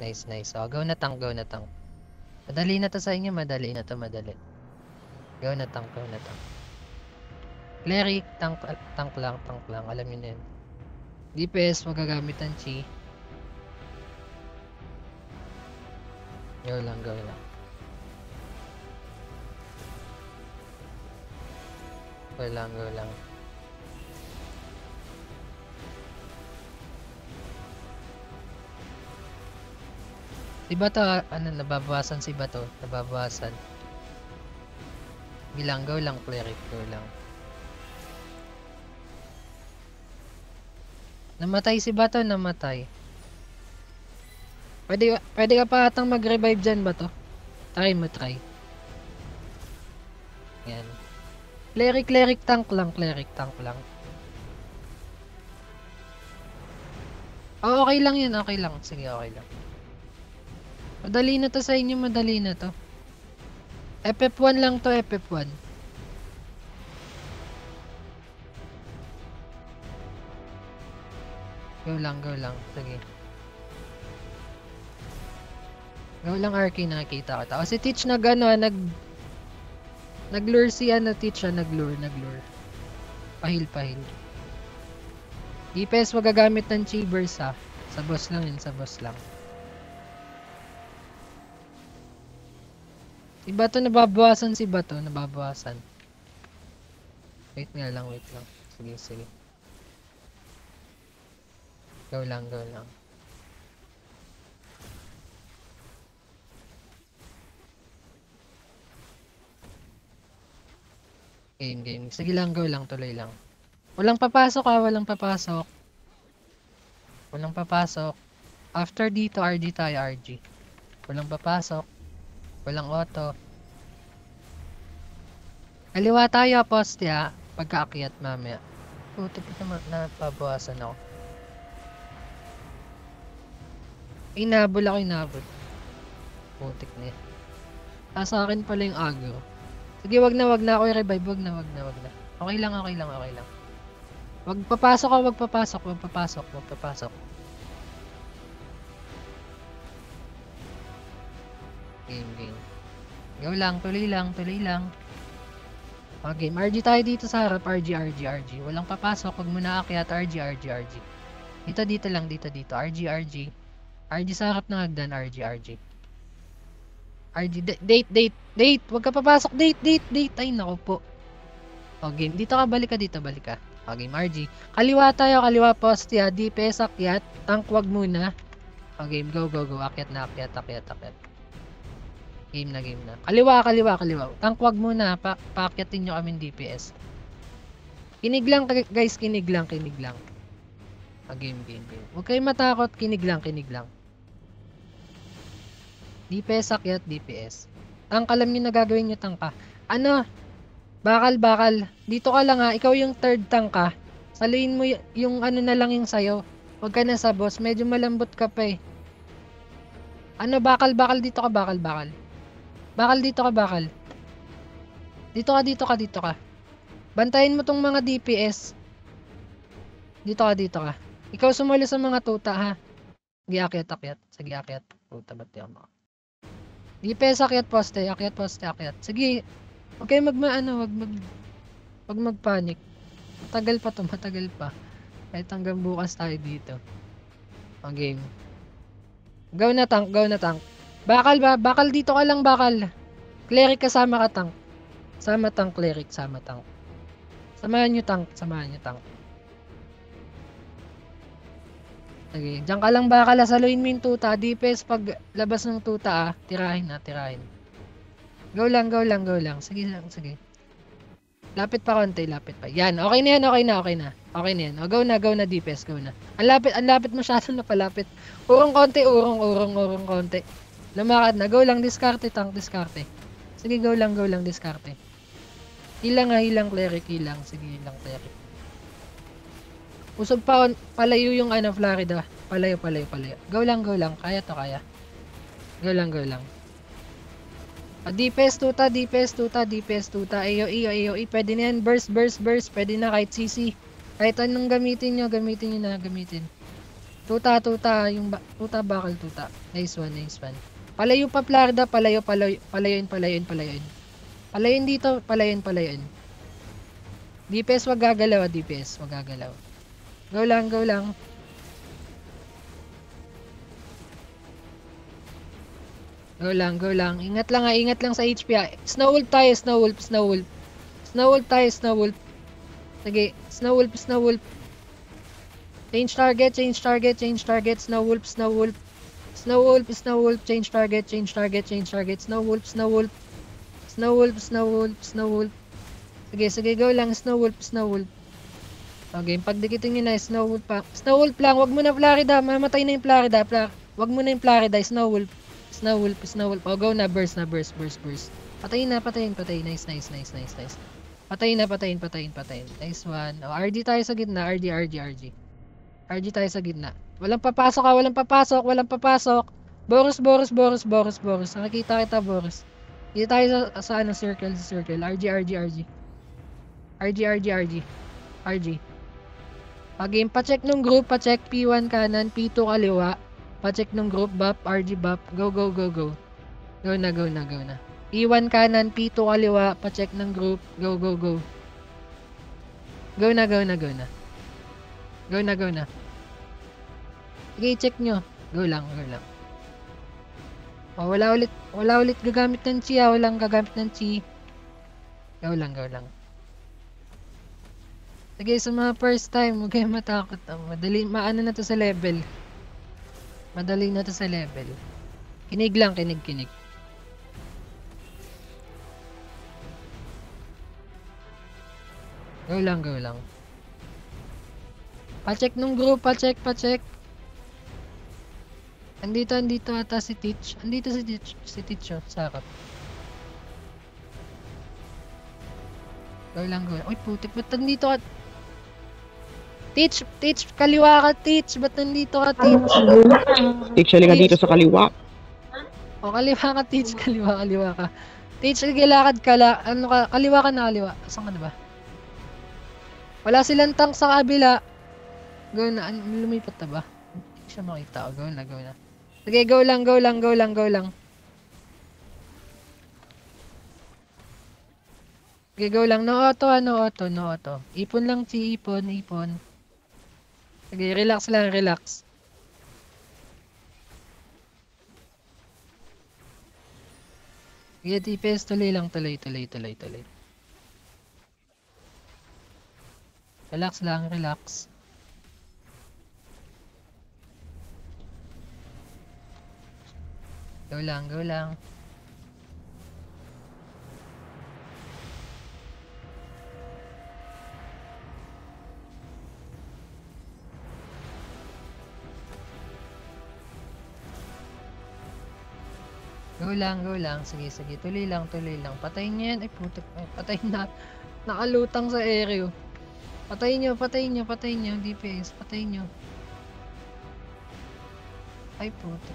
Nice, nice. Oh, go na tank, go na tank. Madali na to sa inyo, madali na to, madali. Go na tank, go na tank. Cleric, tank lang, tank lang. Alam niyo na yun. DPS, magagamit ang chi. Go lang, go lang. Go lang, go lang. Si Bato, ano, nababawasan si Bato. Nababawasan. Bilang, go lang, cleric, go lang. Namatay si Bato, namatay. Pwede ka pa atang mag-revive dyan, Bato. Try mo, try. Yan. Cleric, tank lang, cleric, tank lang. Oh, okay lang yun, okay lang. Sige, okay lang. Madali na to sa inyo, madali na to. FF1 lang to, FF1. Go lang. Sige. Go lang, Arky, nakikita kita. O si Teach nag-lure si Teach, nag-lure. Pahil. DPS magagamit ng Chivers, ha. Sa boss lang yun, sa boss lang. Si Bato nababawasan, nababawasan. Wait lang. Sige. Go lang. Game. Sige lang, go lang, tuloy lang. Walang papasok, walang papasok. After dito, RG tayo, RG. Walang papasok. Walang auto. Kaliwa tayo, poste, ha. Pagkaakyat mamaya. Putik na napabawasan ako. Inabol. Putik na yan. Sa akin pala yung agro. Sige, wag na ako i-revive. Wag na. Okay lang. Wag papasok. Game. Go lang, tuloy lang. Okay, RG tayo dito sa harap. RG. Walang papasok. Wag mo na akyat. RG. Dito lang. RG. RG sa harap ng hagdan. RG. Date. Wag ka papasok. Date. Ay, nako po. O, game. Dito ka, balik ka. O, game, RG. Kaliwa tayo, poste, ha. DPS, akyat. Tank, wag muna. O, game, go. Akyat. Game na. Kaliwa. Tank, wag muna. Paakyatin nyo kami DPS. Kinig lang, guys. Kinig lang. O, game. Huwag kayong matakot. Kinig lang. DPS, akyat, DPS. Tank, alam nyo na gagawin nyo, tank ka. Ano? Bakal. Dito ka lang, ha. Ikaw yung third tank ka. Saluin mo yung ano na lang yung sayo. Huwag ka na sa boss. Medyo malambot ka pa, eh. Ano, bakal. Dito ka, bakal. Dito ka. Bantayin mo tong mga DPS. Dito ka. Ikaw sumali sa mga tuta, ha. Sige, akyat. Puta, ba't yung mga. DPS, akyat poste. Sige. Okay, wag magpanik. Matagal pa. Kahit hanggang bukas tayo dito. Ang game. Go na tank. Bakal dito ka lang, bakal. Cleric kasama ka, tank. Cleric. Samahan nyo, tank. Sige, diyan ka lang, bakal. Saluin mo yung tuta. DPS pag labas ng tuta, tirahin. Go lang. Sige. Lapit pa konti. Yan, okay na yan. O, go na, DPS, go na. Ang lapit masyado na palapit. Urong konti. Lumakad na. Go lang, diskarte, tank, diskarte. Sige, go lang, diskarte. Hilang, cleric, hilang. Sige, hilang, cleric. Usog pa, palayo yung Florida. Palayo. Go lang. Kaya. Go lang. DPS tuta. AOE. Pwede na yan. Burst. Pwede na kahit CC. Kahit anong gamitin nyo na. Tuta, yung tuta bakal tuta. Nice one, nice one. Palayo pa Florida, palayoin. Palayoin dito, palayoin. DPS wag gagalaw, DPS wag gagalaw. Go lang. Go lang. Ingat lang sa HP. Snow wolf tayo, snow wolf. Sige, snow wolf. Change target, snow wolf. Change target. Snow wolf. Sige, go lang, snow wolf. Okay, pagdikitin nyo na, snow wolf pa. Snow wolf lang, wag mo na Florida, mamatay na yung Florida. Wag mo na yung Florida, snow wolf. Oh, go na, burst. Patayin. Nice. Patayin. Nice one. Oh, RD tayo sa gitna, RD tayo sa gitna. Walang papasok. Boros. Nakikita kita, Boros. Dito tayo sa circle. RG. Game, pacheck nung group, pacheck P1 kanan, P2 kaliwa. Pacheck nung group, buff, RG buff. Go. Go na. P1 kanan, P2 kaliwa, pacheck ng group. Go. Go na. Sige, check nyo. Go lang. Oh, wala ulit gagamit ng chi, walang gagamit ng chi. Go lang. Sige, sa mga first time, huwag kayong matakot. Maano na to sa level. Madali na to sa level. Kinig lang. Go lang. Pacheck nung group, pacheck. Andito ata si Teach. Andito si Teach, oh, sakap. Go lang. Uy, putik, ba't nandito ka? Teach, kaliwa ka, Teach. Ba't nandito ka, Teach? Teach, halika dito sa kaliwa. O, kaliwa ka, Teach. Kaliwa ka. Teach, lakad ka la. Ano ka? Kaliwa ka na, kaliwa. Asan ka na ba? Wala silang tank sa kabila. Go na. Lumipat na ba? Hindi siya makita. Go na. Sige, go lang. Okay, go lang. No auto. Ipon lang, Chi. Ipon. Sige, relax lang. Sige, TPS, tuloy lang. Relax lang. Go lang. Go lang. Sige. Tuloy lang. Patayin niyo yan. Ay, putik. Patayin na. Nakalutang sa area. Patayin niyo. DPS. Patayin niyo. Ay, putik.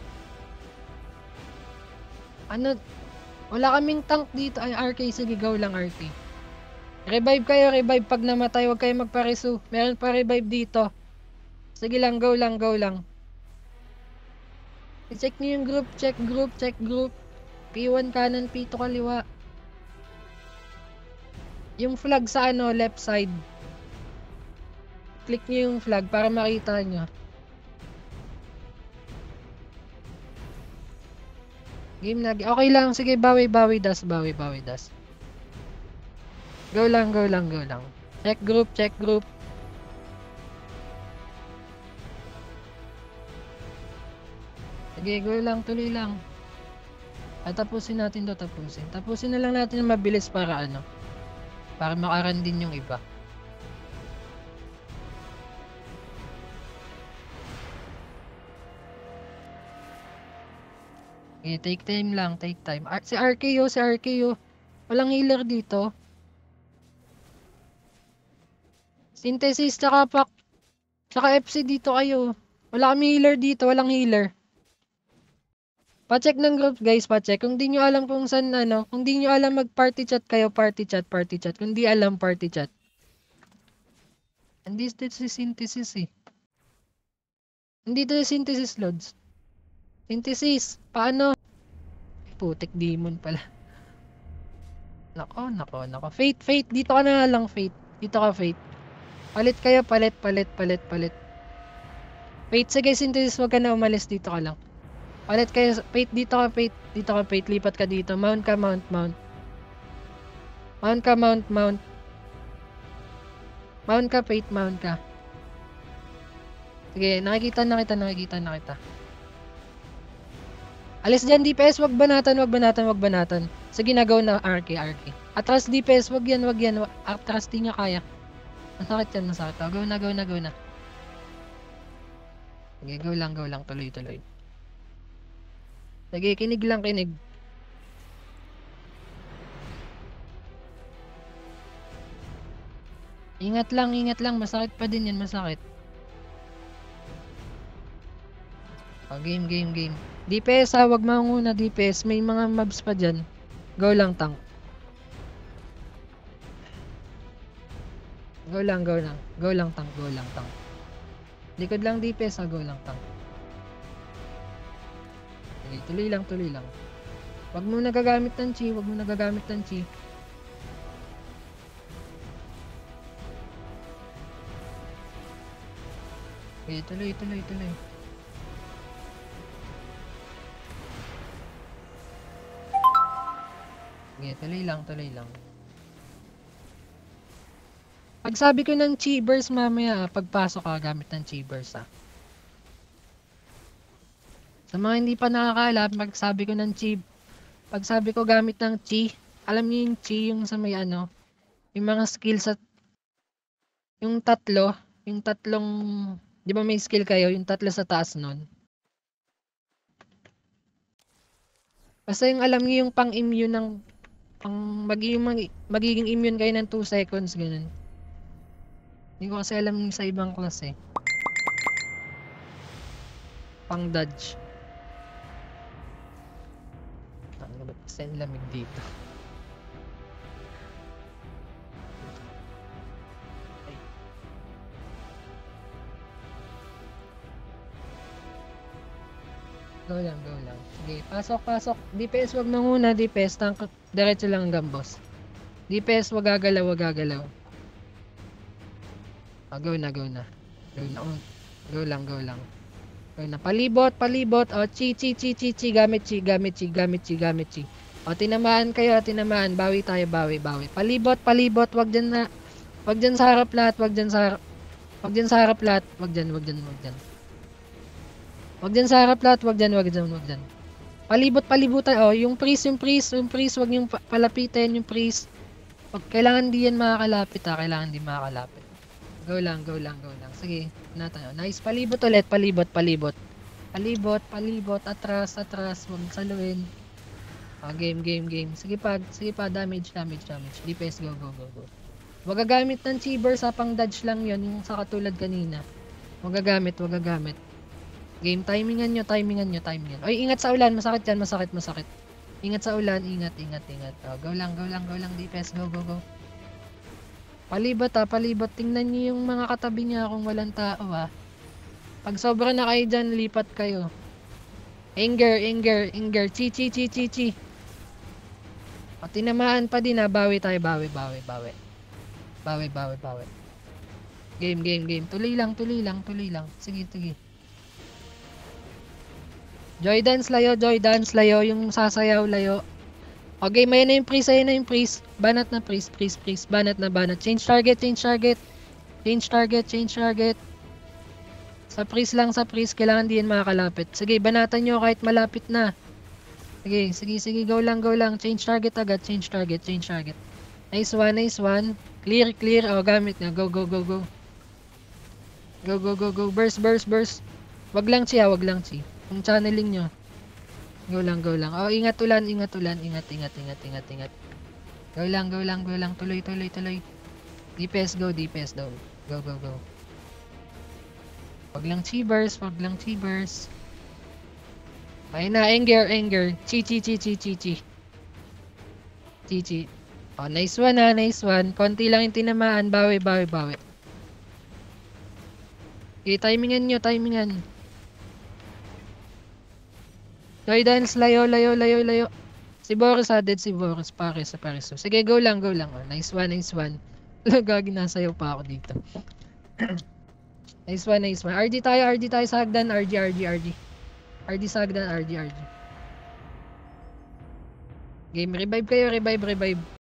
Ano? Wala kaming tank dito. Ay, RK. Sige, go lang, RK. Revive kayo. Pag namatay, huwag kayo magpa-resu. Meron pa revive dito. Sige lang, go lang. I-check niyo yung group. Check group. P1 kanan, P2 kaliwa. Yung flag sa left side. Click niyo yung flag para makita niyo. Game na. Okay lang. Sige, bawi das. Go lang. Check group. Sige, go lang. Tuloy lang. At tapusin natin to. Tapusin na lang natin na mabilis para para makaran din yung iba. Okay, take time. Si RKO. Walang healer dito. Synthesis, tsaka FC dito kayo. Wala kami healer dito, walang healer. Pa-check ng group, guys, pa-check. Kung di nyo alam kung saan, kung di nyo alam mag-party chat kayo, party chat. Kung di alam, party chat. And this si Synthesis, eh. Hindi to yung synthesis loads. Synthesis, paano? Putik demon pala. Nako. Fate, dito ka na lang, Fate. Dito ka, Fate. Palit kayo, palit. Fate, sige, synthesis, wag ka na umalis, dito ka lang. Palit kayo, Fate, dito ka, Fate, lipat ka dito. Mount ka, mount. Mount ka, Fate, mount ka. Sige, nakikita na kita. Alis dyan, DPS, wag banatan. Sige, na-go na, RK. Atras, DPS, wag yan. Atras, di nyo kaya. Masakit yan. Oh, go na. Sige, go lang, tuloy. Sige, kinig lang. Ingat lang, masakit pa din yan, masakit. Oh, game. DPS ha, wag manguna DPS. May mga mobs pa dyan. Go lang, tank. Go lang, tank. Likod lang DPS ha, go lang, tank. Okay, tuloy lang. Wag mo nagagamit ng chi. Okay, tuloy. Okay, tuloy lang. Pag sabi ko ng chi burst mamaya, pagpasok ka gamit ng chi burst ha. Sa mga hindi pa nakakaalam, pag sabi ko gamit ng chi, alam niyo yung chi, yung sa may ano, yung mga skills at yung tatlong, di ba may skill kayo, yung tatlo sa taas nun. Basta yung alam niyo yung pang-immune ng magiging immune kayo ng 2 seconds, ganun. Hindi ko kasi alam sa ibang class eh. Pang dodge. Ano ba? Send lamig dito. Go lang. Sige, pasok. DPS wag manguna, DPS tank. Diretso lang hanggang boss. DPS wag gagalaw. Go na. Go lang. Go na. Palibot. Oh, chi. Gamit chi. O, tinamaan kayo. Bawi tayo. Palibot. Wag dyan sa harap lahat. Wag dyan sa harap lahat. Wag dyan. Wag dyan sa harap lahat. Wag dyan. Palibutan. Oh, yung priest. Wag niyong palapitin yung priest. Kailangan di yan makakalapit ha. Go lang. Sige, natin. Nice. Palibot ulit. Palibot. Atras. Huwag saluin. Oh, game. Sige pa. Damage. DPS, go. Huwag gagamit ng chibers ha. Pang dodge lang yun. Yung sa katulad kanina. Huwag gagamit. Game, timingan nyo. Oy, ingat sa ulan. Masakit yan. Masakit. Ingat sa ulan. Ingat. Oh, go lang. DPS, go. Palibot. Tingnan nyo yung mga katabi niya kung walang tao ha. Pag sobra na kayo dyan, lipat kayo. Anger. Chi. O, tinamaan pa din ha. Bawi tayo. Game. Tuloy lang. Sige. Joy dance layo. Yung sasayaw layo. Okay, may na yung priest. Banat na priest. Banat. Change target. Sa priest. Kailangan di yan makakalapit. Sige, banatan nyo kahit malapit na. Sige. Go lang. Change target agad. Change target. Nice one. Clear. O, gamit na. Go. Go. Burst. Wag lang chi. Kung channeling nyo. Go lang. Oh, ingat ulan. Ingat. Go lang. Tuloy. DPS go. Go. Wag lang chibers. Ayun na, anger. Chi. Oh, nice one. Konti lang yung tinamaan. Bawi. Okay, timingan nyo. Toy dance, layo. Si Boris dead si Boris. Pares. So, sige, go lang. Oh, nice one. Gagi, nasayaw pa ako dito. Nice one. RD tayo sa hagdan. RD. RD sa hagdan, RD. Game, revive kayo, revive.